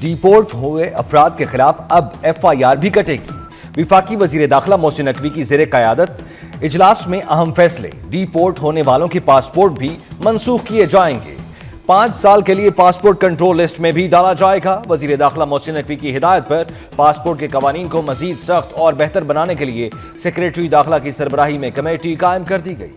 Deport ہوئے افراد کے خلاف اب ایف آئی آر بھی کٹے گی۔ وفاقی وزیر داخلہ محسن نقوی کی زیر قیادت اجلاس میں اہم فیصلے، ڈیپورٹ ہونے والوں کے پاسپورٹ بھی منسوخ کیے جائیں گے۔ 5 سال کے لیے پاسپورٹ کنٹرول لسٹ میں بھی ڈالا جائے گا۔ وزیر داخلہ محسن نقوی کی ہدایت پر پاسپورٹ کے قوانین کو مزید سخت اور بہتر بنانے کے لیے سیکریٹری داخلہ کی سربراہی میں کمیٹی قائم کر دی گئی۔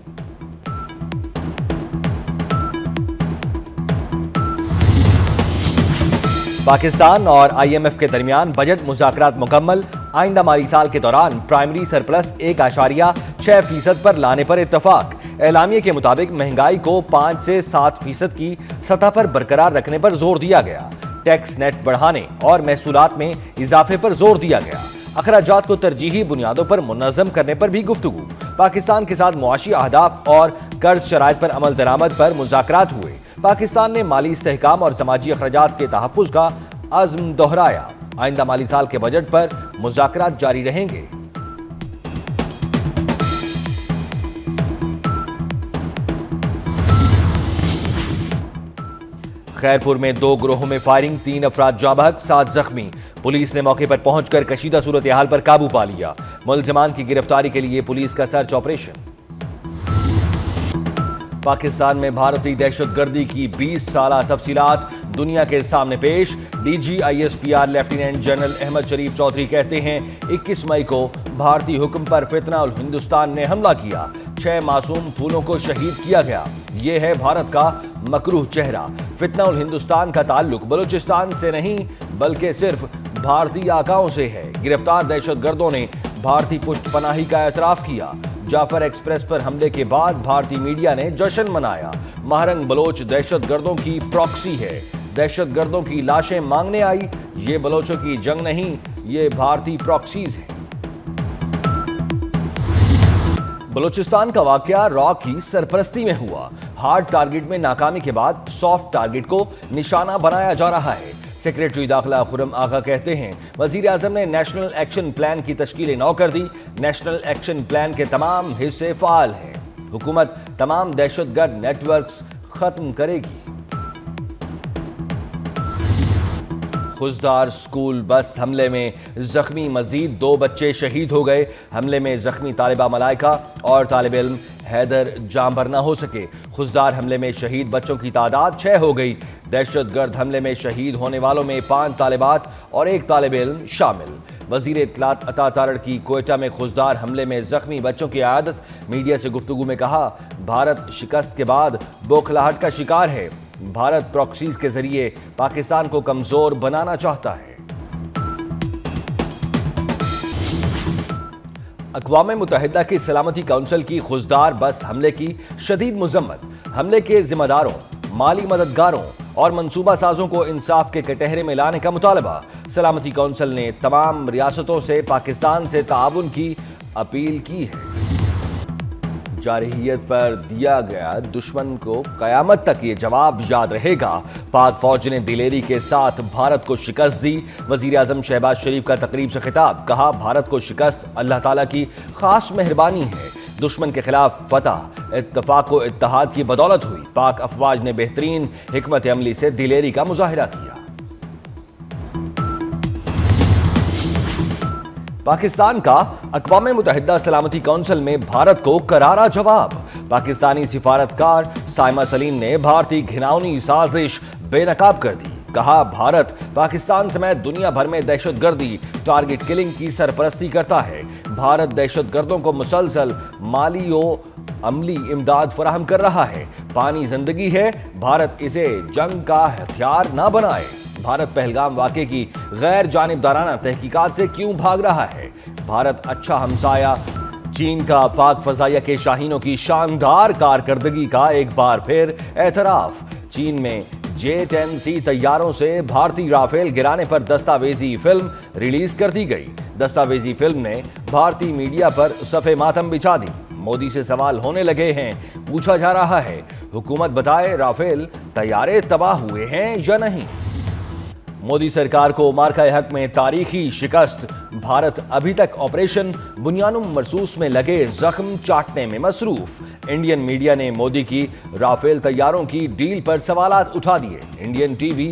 پاکستان اور آئی ایم ایف کے درمیان بجٹ مذاکرات مکمل، آئندہ مالی سال کے دوران پرائمری سرپلس 1.6% پر لانے پر اتفاق۔ اعلامیے کے مطابق مہنگائی کو 5 سے 7% کی سطح پر برقرار رکھنے پر زور دیا گیا، ٹیکس نیٹ بڑھانے اور محصولات میں اضافے پر زور دیا گیا، اخراجات کو ترجیحی بنیادوں پر منظم کرنے پر بھی گفتگو۔ پاکستان کے ساتھ معاشی اہداف اور قرض شرائط پر عمل درآمد پر مذاکرات ہوئے۔ پاکستان نے مالی استحکام اور سماجی اخراجات کے تحفظ کا عزم دہرایا۔ آئندہ مالی سال کے بجٹ پر مذاکرات جاری رہیں گے۔ خیرپور میں 2 گروہوں میں فائرنگ، 3 افراد جاں بحق، 7 زخمی۔ پولیس نے موقع پر پہنچ کر کشیدہ صورتحال پر قابو پا لیا۔ ملزمان کی گرفتاری کے لیے پولیس کا سرچ آپریشن۔ پاکستان میں بھارتی دہشت گردی کی 20 سالہ تفصیلات دنیا کے سامنے پیش۔ D G I S P R lieutenant general Ahmed Sharif Chaudhry کہتے ہیں 21 مئی کو بھارتی حکم پر فتنہ الہندوستان نے حملہ کیا، 6 معصوم پھولوں کو شہید کیا گیا۔ یہ ہے بھارت کا مکروہ چہرہ۔ فتنہ الہندوستان کا تعلق بلوچستان سے نہیں بلکہ صرف بھارتی آقاؤں سے ہے۔ گرفتار دہشت گردوں نے بھارتی پشت پناہی کا اعتراف کیا۔ جعفر ایکسپریس پر حملے کے بعد بھارتی میڈیا نے جشن منایا۔ مہرنگ بلوچ دہشت گردوں کی پراکسی ہے، دہشت گردوں کی لاشیں مانگنے آئی۔ یہ بلوچوں کی جنگ نہیں، یہ بھارتی پراکسیز ہے۔ بلوچستان کا واقعہ را کی سرپرستی میں ہوا۔ ہارڈ ٹارگٹ میں ناکامی کے بعد سافٹ ٹارگٹ کو نشانہ بنایا جا رہا ہے۔ سیکریٹری داخلہ خرم آغا کہتے ہیں وزیر اعظم نے نیشنل ایکشن پلان کی تشکیل نو کر دی۔ نیشنل ایکشن پلان کے تمام حصے فعال ہیں۔ حکومت تمام دہشت گرد نیٹ ورکس ختم کرے گی۔ خضدار سکول بس حملے میں زخمی مزید 2 بچے شہید ہو گئے۔ حملے میں زخمی طالبہ ملائکہ اور طالب علم حیدر جاں بھر نہ ہو سکے۔ خضدار حملے میں شہید بچوں کی تعداد 6 ہو گئی۔ دہشت گرد حملے میں شہید ہونے والوں میں 5 طالبات اور 1 طالب علم شامل۔ وزیر اطلاعات عطا تارڑ کی کوئٹہ میں خضدار حملے میں زخمی بچوں کی عیادت۔ میڈیا سے گفتگو میں کہا بھارت شکست کے بعد بوکھلاہٹ کا شکار ہے۔ بھارت پراکسیز کے ذریعے پاکستان کو کمزور بنانا چاہتا ہے۔ اقوام متحدہ کی سلامتی کونسل کی خضدار بس حملے کی شدید مذمت۔ حملے کے ذمہ داروں، مالی مددگاروں اور منصوبہ سازوں کو انصاف کے کٹہرے میں لانے کا مطالبہ۔ سلامتی کونسل نے تمام ریاستوں سے پاکستان سے تعاون کی اپیل کی ہے۔ جارحیت پر دیا گیا دشمن کو قیامت تک یہ جواب یاد رہے گا۔ پاک فوج نے دلیری کے ساتھ بھارت کو شکست دی۔ وزیر اعظم شہباز شریف کا تقریب سے خطاب، کہا بھارت کو شکست اللہ تعالیٰ کی خاص مہربانی ہے۔ دشمن کے خلاف فتح اتفاق و اتحاد کی بدولت ہوئی۔ پاک افواج نے بہترین حکمت عملی سے دلیری کا مظاہرہ کیا۔ پاکستان کا اقوام متحدہ سلامتی کونسل میں بھارت کو کرارا جواب۔ پاکستانی سفارتکار سائمہ سلیم نے بھارتی گھناؤنی سازش بے نقاب کر دی۔ کہا بھارت پاکستان سمیت دنیا بھر میں دہشت گردی ٹارگٹ کلنگ کی سرپرستی کرتا ہے۔ بھارت دہشت گردوں کو مسلسل مالی و عملی امداد فراہم کر رہا ہے۔ پانی زندگی ہے، بھارت اسے جنگ کا ہتھیار نہ بنائے۔ بھارت پہلگام واقعے کی غیر جانبدارانہ تحقیقات سے کیوں بھاگ رہا ہے؟ بھارت اچھا ہمسایہ۔ چین کا پاک فضائیہ کے شاہینوں کی شاندار کارکردگی کا ایک بار پھر اعتراف۔ چین میں J-10C طیاروں سے بھارتی رافیل گرانے پر دستاویزی فلم ریلیز کر دی گئی۔ دستاویزی فلم نے بھارتی میڈیا پر صفِ ماتم بچھا دی۔ مودی سے سوال ہونے لگے ہیں، پوچھا جا رہا ہے حکومت بتائے رافیل طیارے تباہ ہوئے ہیں یا نہیں۔ مودی سرکار کو مارکہ حق میں تاریخی شکست۔ بھارت ابھی تک آپریشن بنیانم مرصوص میں لگے زخم چاٹنے میں مصروف۔ انڈین میڈیا نے مودی کی رافیل طیاروں کی ڈیل پر سوالات اٹھا دیے۔ Indian T V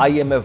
IMF